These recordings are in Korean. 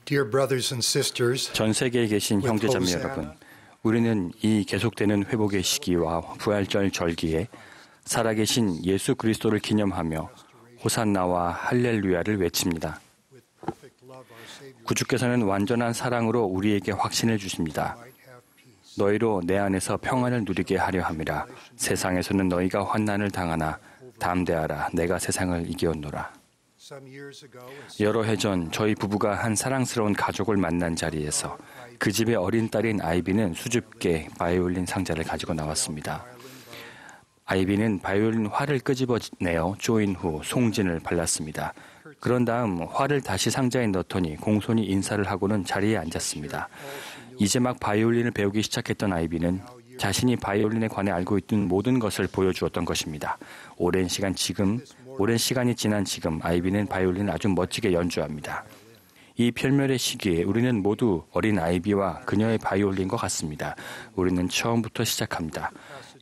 Dear brothers and sisters, 전 세계에 계신 형제자매 여러분, 우리는 이 계속되는 회복의 시기와 부활절 절기에 살아계신 예수 그리스도를 기념하며 호산나와 할렐루야를 외칩니다. 구주께서는 완전한 사랑으로 우리에게 확신을 주십니다. 너희로 내 안에서 평안을 누리게 하려 함이라. 세상에서는 너희가 환난을 당하나 담대하라. 내가 세상을 이기었노라. 여러 해 전 저희 부부가 한 사랑스러운 가족을 만난 자리에서 그 집의 어린 딸인 아이비는 수줍게 바이올린 상자를 가지고 나왔습니다. 아이비는 바이올린 활을 끄집어내어 조인 후 송진을 발랐습니다. 그런 다음 활을 다시 상자에 넣더니 공손히 인사를 하고는 자리에 앉았습니다. 이제 막 바이올린을 배우기 시작했던 아이비는 자신이 바이올린에 관해 알고 있던 모든 것을 보여주었던 것입니다. 오랜 시간이 지난 지금 아이비는 바이올린을 아주 멋지게 연주합니다. 이 별멸의 시기에 우리는 모두 어린 아이비와 그녀의 바이올린과 같습니다. 우리는 처음부터 시작합니다.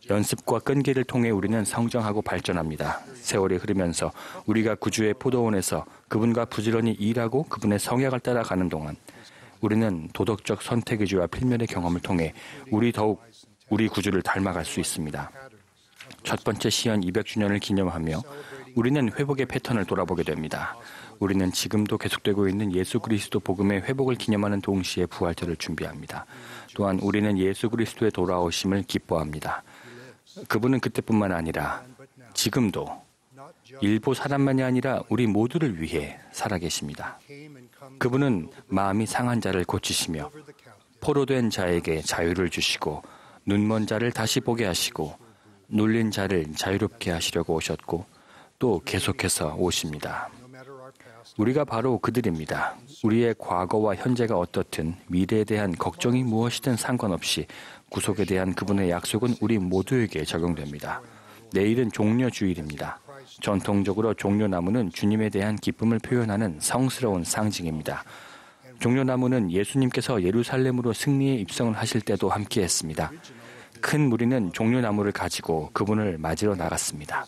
연습과 끈기를 통해 우리는 성장하고 발전합니다. 세월이 흐르면서 우리가 구주의 포도원에서 그분과 부지런히 일하고 그분의 성약을 따라가는 동안 우리는 도덕적 선택의지와 필면의 경험을 통해 더욱 우리 구주를 닮아갈 수 있습니다. 첫 번째 시연 200주년을 기념하며 우리는 회복의 패턴을 돌아보게 됩니다. 우리는 지금도 계속되고 있는 예수 그리스도 복음의 회복을 기념하는 동시에 부활절을 준비합니다. 또한 우리는 예수 그리스도의 돌아오심을 기뻐합니다. 그분은 그때뿐만 아니라 지금도 일부 사람만이 아니라 우리 모두를 위해 살아계십니다. 그분은 마음이 상한 자를 고치시며 포로된 자에게 자유를 주시고 눈먼 자를 다시 보게 하시고 눌린 자를 자유롭게 하시려고 오셨고 또 계속해서 오십니다. 우리가 바로 그들입니다. 우리의 과거와 현재가 어떻든 미래에 대한 걱정이 무엇이든 상관없이 구속에 대한 그분의 약속은 우리 모두에게 적용됩니다. 내일은 종려주일입니다. 전통적으로 종려나무는 주님에 대한 기쁨을 표현하는 성스러운 상징입니다. 종려나무는 예수님께서 예루살렘으로 승리에 입성을 하실 때도 함께했습니다. 큰 무리는 종려나무를 가지고 그분을 맞으러 나갔습니다.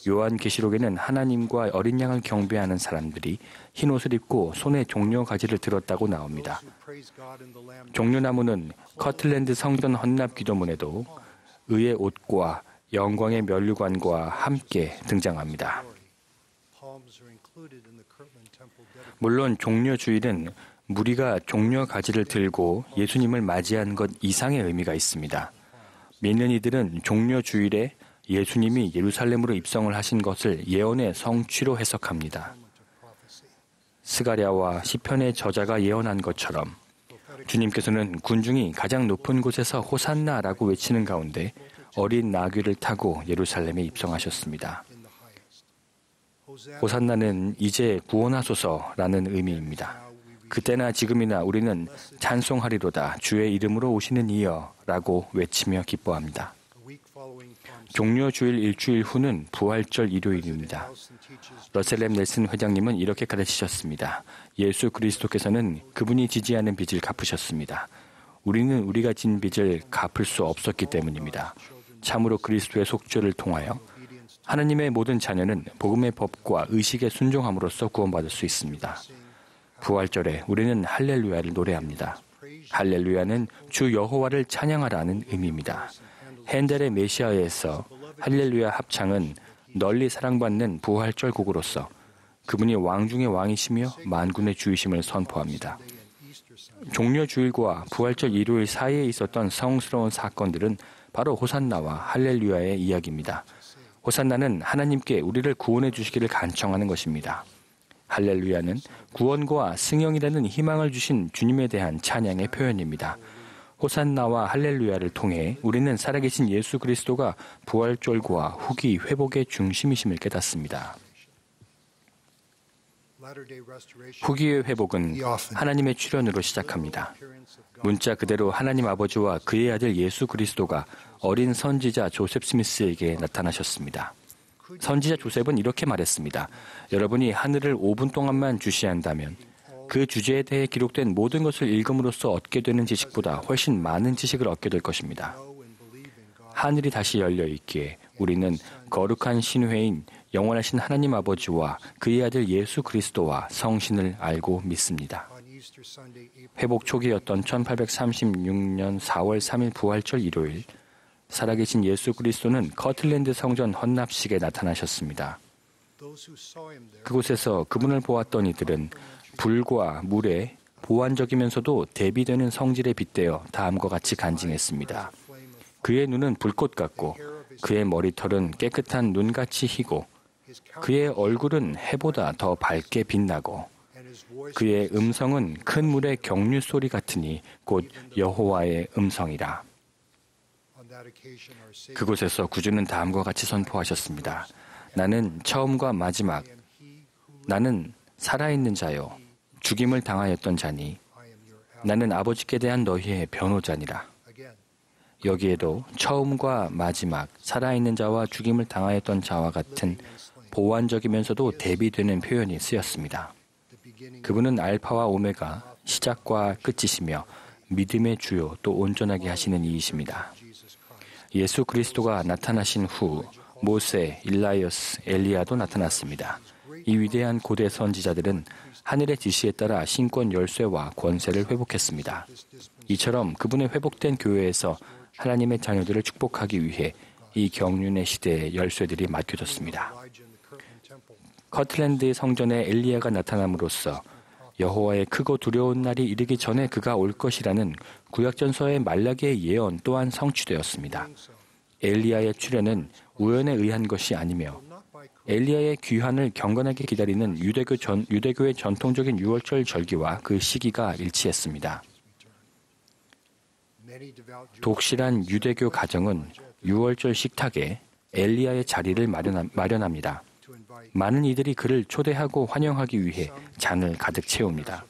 요한계시록에는 하나님과 어린 양을 경배하는 사람들이 흰옷을 입고 손에 종려 가지를 들었다고 나옵니다. 종려나무는 커틀랜드 성전 헌납 기도문에도 의의 옷과 영광의 면류관과 함께 등장합니다. 물론 종려주일은 무리가 종려 가지를 들고 예수님을 맞이한 것 이상의 의미가 있습니다. 믿는 이들은 종려주일에 예수님이 예루살렘으로 입성을 하신 것을 예언의 성취로 해석합니다. 스가랴와 시편의 저자가 예언한 것처럼 주님께서는 군중이 가장 높은 곳에서 호산나라고 외치는 가운데 어린 나귀를 타고 예루살렘에 입성하셨습니다. 호산나는 이제 구원하소서라는 의미입니다. 그때나 지금이나 우리는 찬송하리로다 주의 이름으로 오시는 이여라고 외치며 기뻐합니다. 종려주일 일주일 후는 부활절 일요일입니다. 러셀 넬슨 회장님은 이렇게 가르치셨습니다. 예수 그리스도께서는 그분이 지지 않은 빚을 갚으셨습니다. 우리는 우리가 진 빚을 갚을 수 없었기 때문입니다. 참으로 그리스도의 속죄를 통하여 하나님의 모든 자녀는 복음의 법과 의식에 순종함으로써 구원받을 수 있습니다. 부활절에 우리는 할렐루야를 노래합니다. 할렐루야는 주 여호와를 찬양하라는 의미입니다. 핸델의 메시아에서 할렐루야 합창은 널리 사랑받는 부활절 곡으로서 그분이 왕 중의 왕이시며 만군의 주이심을 선포합니다. 종려주일과 부활절 일요일 사이에 있었던 성스러운 사건들은 바로 호산나와 할렐루야의 이야기입니다. 호산나는 하나님께 우리를 구원해 주시기를 간청하는 것입니다. 할렐루야는 구원과 승영이라는 희망을 주신 주님에 대한 찬양의 표현입니다. 호산나와 할렐루야를 통해 우리는 살아계신 예수 그리스도가 부활절과 후기 회복의 중심이심을 깨닫습니다. 후기의 회복은 하나님의 출현으로 시작합니다. 문자 그대로 하나님 아버지와 그의 아들 예수 그리스도가 어린 선지자 조셉 스미스에게 나타나셨습니다. 선지자 조셉은 이렇게 말했습니다. 여러분이 하늘을 5분 동안만 주시한다면 그 주제에 대해 기록된 모든 것을 읽음으로써 얻게 되는 지식보다 훨씬 많은 지식을 얻게 될 것입니다. 하늘이 다시 열려 있기에 우리는 거룩한 신회인 영원하신 하나님 아버지와 그의 아들 예수 그리스도와 성신을 알고 믿습니다. 회복 초기였던 1836년 4월 3일 부활절 일요일, 살아계신 예수 그리스도는 커틀랜드 성전 헌납식에 나타나셨습니다. 그곳에서 그분을 보았던 이들은 불과 물에 보완적이면서도 대비되는 성질에 빗대어 다음과 같이 간증했습니다. 그의 눈은 불꽃 같고 그의 머리털은 깨끗한 눈같이 희고 그의 얼굴은 해보다 더 밝게 빛나고 그의 음성은 큰 물의 경류 소리 같으니 곧 여호와의 음성이라. 그곳에서 구주는 다음과 같이 선포하셨습니다. 나는 처음과 마지막, 나는 살아있는 자요, 죽임을 당하였던 자니, 나는 아버지께 대한 너희의 변호자니라. 여기에도 처음과 마지막, 살아있는 자와 죽임을 당하였던 자와 같은 보완적이면서도 대비되는 표현이 쓰였습니다. 그분은 알파와 오메가, 시작과 끝이시며 믿음의 주요 또 온전하게 하시는 이이십니다. 예수 그리스도가 나타나신 후 모세, 일라이어스, 엘리야도 나타났습니다. 이 위대한 고대 선지자들은 하늘의 지시에 따라 신권 열쇠와 권세를 회복했습니다. 이처럼 그분의 회복된 교회에서 하나님의 자녀들을 축복하기 위해 이 경륜의 시대의 열쇠들이 맡겨졌습니다. 커틀랜드 성전에 엘리야가 나타남으로써 여호와의 크고 두려운 날이 이르기 전에 그가 올 것이라는 구약전서의 말라기의 예언 또한 성취되었습니다. 엘리야의 출현은 우연에 의한 것이 아니며 엘리야의 귀환을 경건하게 기다리는 유대교의 전통적인 유월절 절기와 그 시기가 일치했습니다. 독실한 유대교 가정은 유월절 식탁에 엘리야의 자리를 마련합니다. 많은 이들이 그를 초대하고 환영하기 위해 잔을 가득 채웁니다.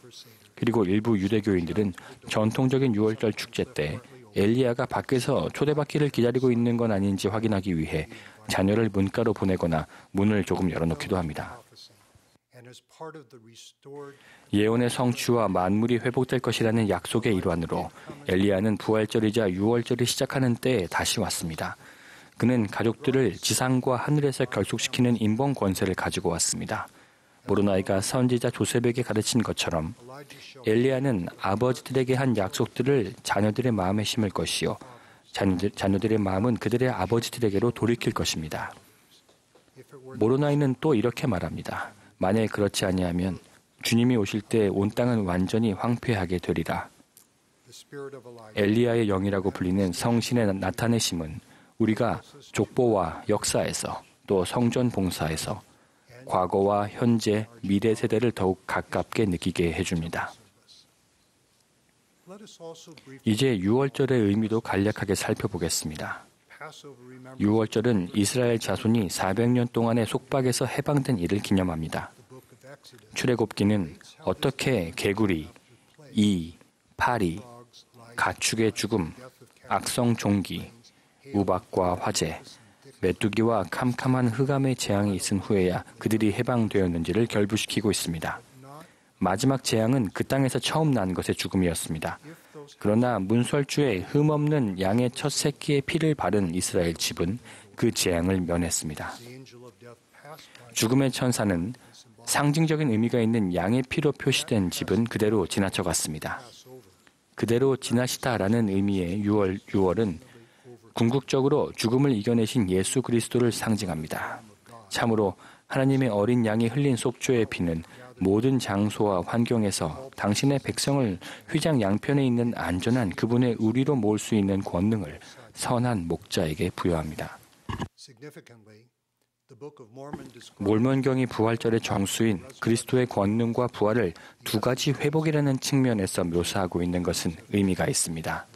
그리고 일부 유대교인들은 전통적인 유월절 축제 때 엘리야가 밖에서 초대받기를 기다리고 있는 건 아닌지 확인하기 위해 자녀를 문가로 보내거나 문을 조금 열어놓기도 합니다. 예언의 성취와 만물이 회복될 것이라는 약속의 일환으로 엘리야는 부활절이자 유월절이 시작하는 때에 다시 왔습니다. 그는 가족들을 지상과 하늘에서 결속시키는 인본 권세를 가지고 왔습니다. 모로나이가 선지자 조셉에게 가르친 것처럼 엘리야는 아버지들에게 한 약속들을 자녀들의 마음에 심을 것이요 자녀들의 마음은 그들의 아버지들에게로 돌이킬 것입니다. 모로나이는 또 이렇게 말합니다. 만일 그렇지 아니하면 주님이 오실 때 온 땅은 완전히 황폐하게 되리라. 엘리야의 영이라고 불리는 성신의 나타내심은 우리가 족보와 역사에서 또 성전 봉사에서 과거와 현재, 미래 세대를 더욱 가깝게 느끼게 해줍니다. 이제 유월절의 의미도 간략하게 살펴보겠습니다. 유월절은 이스라엘 자손이 400년 동안의 속박에서 해방된 일을 기념합니다. 출애굽기는 어떻게 개구리, 파리, 가축의 죽음, 악성 종기, 우박과 화재, 메뚜기와 캄캄한 흑암의 재앙이 있은 후에야 그들이 해방되었는지를 결부시키고 있습니다. 마지막 재앙은 그 땅에서 처음 난 것의 죽음이었습니다. 그러나 문설주에 흠없는 양의 첫 새끼의 피를 바른 이스라엘 집은 그 재앙을 면했습니다. 죽음의 천사는 상징적인 의미가 있는 양의 피로 표시된 집은 그대로 지나쳐갔습니다. 그대로 지나시다라는 의미의 유월은 궁극적으로 죽음을 이겨내신 예수 그리스도를 상징합니다. 참으로 하나님의 어린 양이 흘린 속죄의 피는 모든 장소와 환경에서 당신의 백성을 휘장 양편에 있는 안전한 그분의 우리로 모을 수 있는 권능을 선한 목자에게 부여합니다. 몰몬경이 부활절의 정수인 그리스도의 권능과 부활을 두 가지 회복이라는 측면에서 묘사하고 있는 것은 의미가 있습니다.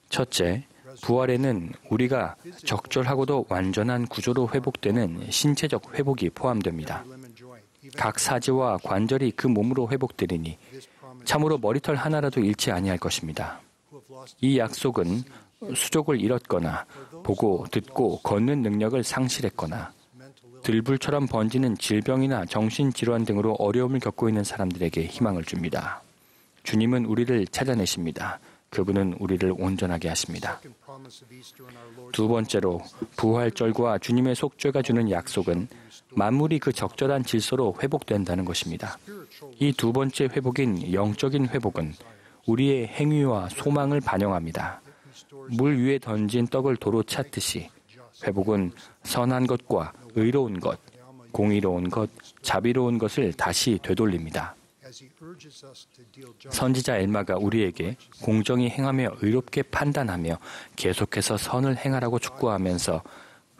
첫째, 부활에는 우리가 적절하고도 완전한 구조로 회복되는 신체적 회복이 포함됩니다. 각 사지와 관절이 그 몸으로 회복되리니 참으로 머리털 하나라도 잃지 아니할 것입니다. 이 약속은 수족을 잃었거나 보고 듣고 걷는 능력을 상실했거나 들불처럼 번지는 질병이나 정신질환 등으로 어려움을 겪고 있는 사람들에게 희망을 줍니다. 주님은 우리를 찾아내십니다. 그분은 우리를 온전하게 하십니다. 두 번째로 부활절과 주님의 속죄가 주는 약속은 만물이 그 적절한 질서로 회복된다는 것입니다. 이 두 번째 회복인 영적인 회복은 우리의 행위와 소망을 반영합니다. 물 위에 던진 떡을 도로 찾듯이 회복은 선한 것과 의로운 것, 공의로운 것, 자비로운 것을 다시 되돌립니다. 선지자 엘마가 우리에게 공정히 행하며 의롭게 판단하며 계속해서 선을 행하라고 촉구하면서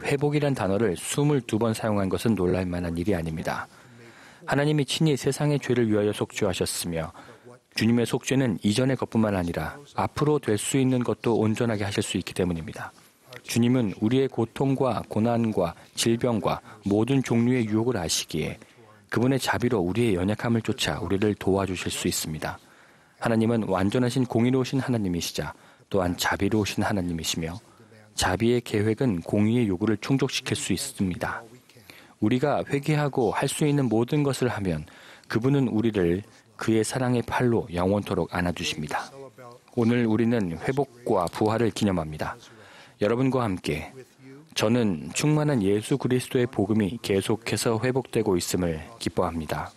회복이란 단어를 22번 사용한 것은 놀랄 만한 일이 아닙니다. 하나님이 친히 세상의 죄를 위하여 속죄하셨으며 주님의 속죄는 이전의 것뿐만 아니라 앞으로 될 수 있는 것도 온전하게 하실 수 있기 때문입니다. 주님은 우리의 고통과 고난과 질병과 모든 종류의 유혹을 아시기에 그분의 자비로 우리의 연약함을 쫓아 우리를 도와주실 수 있습니다. 하나님은 완전하신 공의로우신 하나님이시자 또한 자비로우신 하나님이시며 자비의 계획은 공의의 요구를 충족시킬 수 있습니다. 우리가 회개하고 할 수 있는 모든 것을 하면 그분은 우리를 그의 사랑의 팔로 영원토록 안아주십니다. 오늘 우리는 회복과 부활을 기념합니다. 여러분과 함께 저는 충만한 예수 그리스도의 복음이 계속해서 회복되고 있음을 기뻐합니다.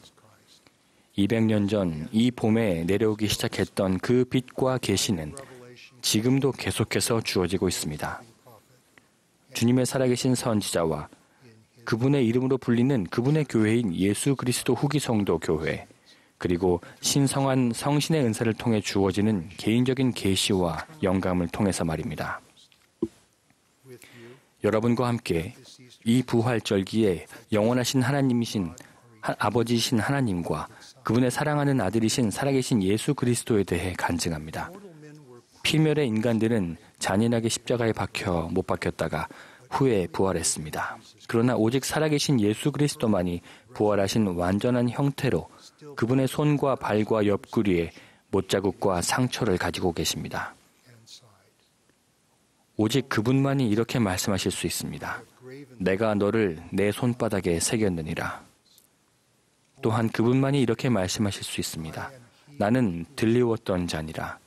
200년 전 이 봄에 내려오기 시작했던 그 빛과 계시는 지금도 계속해서 주어지고 있습니다. 주님의 살아계신 선지자와 그분의 이름으로 불리는 그분의 교회인 예수 그리스도 후기 성도 교회, 그리고 신성한 성신의 은사를 통해 주어지는 개인적인 계시와 영감을 통해서 말입니다. 여러분과 함께 이 부활절기에 영원하신 하나님이신 아버지이신 하나님과 그분의 사랑하는 아들이신 살아계신 예수 그리스도에 대해 간증합니다. 필멸의 인간들은 잔인하게 십자가에 박혀 못 박혔다가 후에 부활했습니다. 그러나 오직 살아계신 예수 그리스도만이 부활하신 완전한 형태로 그분의 손과 발과 옆구리에 못자국과 상처를 가지고 계십니다. 오직 그분만이 이렇게 말씀하실 수 있습니다. 내가 너를 내 손바닥에 새겼느니라. 또한 그분만이 이렇게 말씀하실 수 있습니다. 나는 들리웠던 자니라.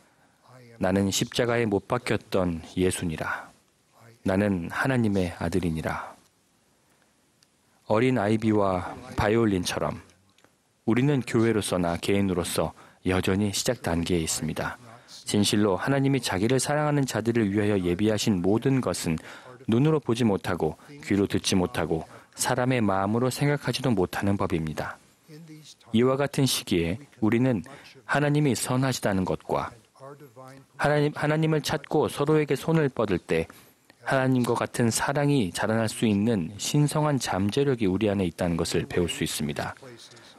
나는 십자가에 못 박혔던 예수니라. 나는 하나님의 아들이니라. 어린 아이비와 바이올린처럼 우리는 교회로서나 개인으로서 여전히 시작 단계에 있습니다. 진실로 하나님이 자기를 사랑하는 자들을 위하여 예비하신 모든 것은 눈으로 보지 못하고 귀로 듣지 못하고 사람의 마음으로 생각하지도 못하는 법입니다. 이와 같은 시기에 우리는 하나님이 선하시다는 것과 하나님을 찾고 서로에게 손을 뻗을 때 하나님과 같은 사랑이 자라날 수 있는 신성한 잠재력이 우리 안에 있다는 것을 배울 수 있습니다.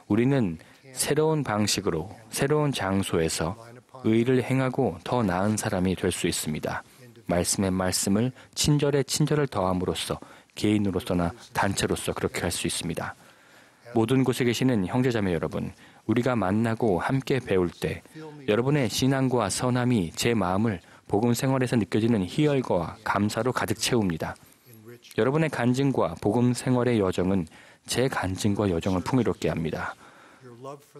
우리는 새로운 방식으로 새로운 장소에서 의를 행하고 더 나은 사람이 될 수 있습니다. 말씀의 말씀을 친절에 친절을 더함으로써 개인으로서나 단체로서 그렇게 할 수 있습니다. 모든 곳에 계시는 형제자매 여러분, 우리가 만나고 함께 배울 때 여러분의 신앙과 선함이 제 마음을 복음 생활에서 느껴지는 희열과 감사로 가득 채웁니다. 여러분의 간증과 복음 생활의 여정은 제 간증과 여정을 풍요롭게 합니다.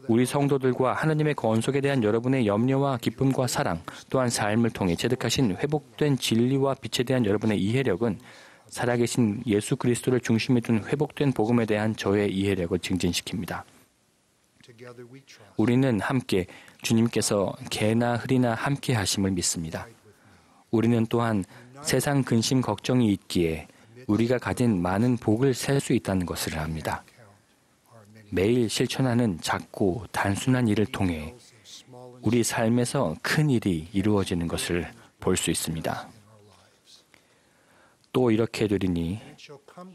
우리 성도들과 하나님의 건속에 대한 여러분의 염려와 기쁨과 사랑, 또한 삶을 통해 체득하신 회복된 진리와 빛에 대한 여러분의 이해력은 살아계신 예수 그리스도를 중심에 둔 회복된 복음에 대한 저의 이해력을 증진시킵니다. 우리는 함께 주님께서 개나 흙이나 함께 하심을 믿습니다. 우리는 또한 세상 근심 걱정이 있기에 우리가 가진 많은 복을 셀 수 있다는 것을 압니다. 매일 실천하는 작고 단순한 일을 통해 우리 삶에서 큰 일이 이루어지는 것을 볼 수 있습니다. 또 이렇게 되리니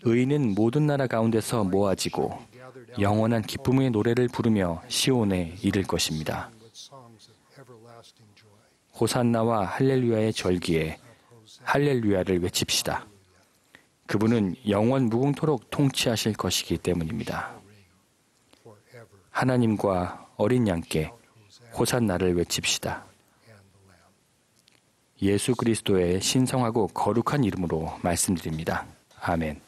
의인은 모든 나라 가운데서 모아지고 영원한 기쁨의 노래를 부르며 시온에 이를 것입니다. 호산나와 할렐루야의 절기에 할렐루야를 외칩시다. 그분은 영원 무궁토록 통치하실 것이기 때문입니다. 하나님과 어린 양께 호산나를 외칩시다. 예수 그리스도의 신성하고 거룩한 이름으로 말씀드립니다. 아멘.